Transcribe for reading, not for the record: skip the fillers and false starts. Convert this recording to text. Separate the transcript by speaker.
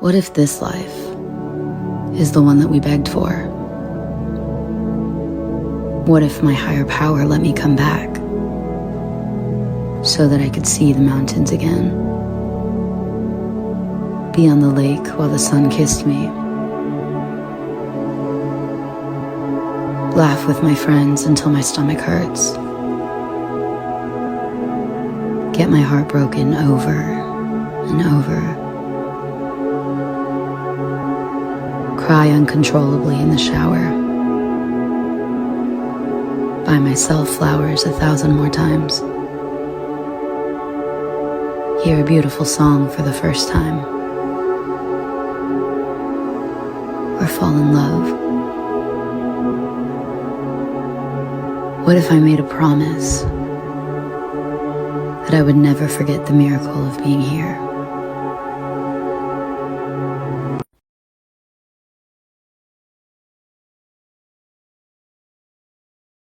Speaker 1: What if this life is the one that we begged for? What if my higher power let me come back so that I could see the mountains again? Be on the lake while the sun kissed me. Laugh with my friends until my stomach hurts. Get my heart broken over and over. Cry uncontrollably in the shower. Buy myself flowers 1,000 more times. Hear a beautiful song for the first time. Or fall in love. What if I made a promise that I would never forget the miracle of being here?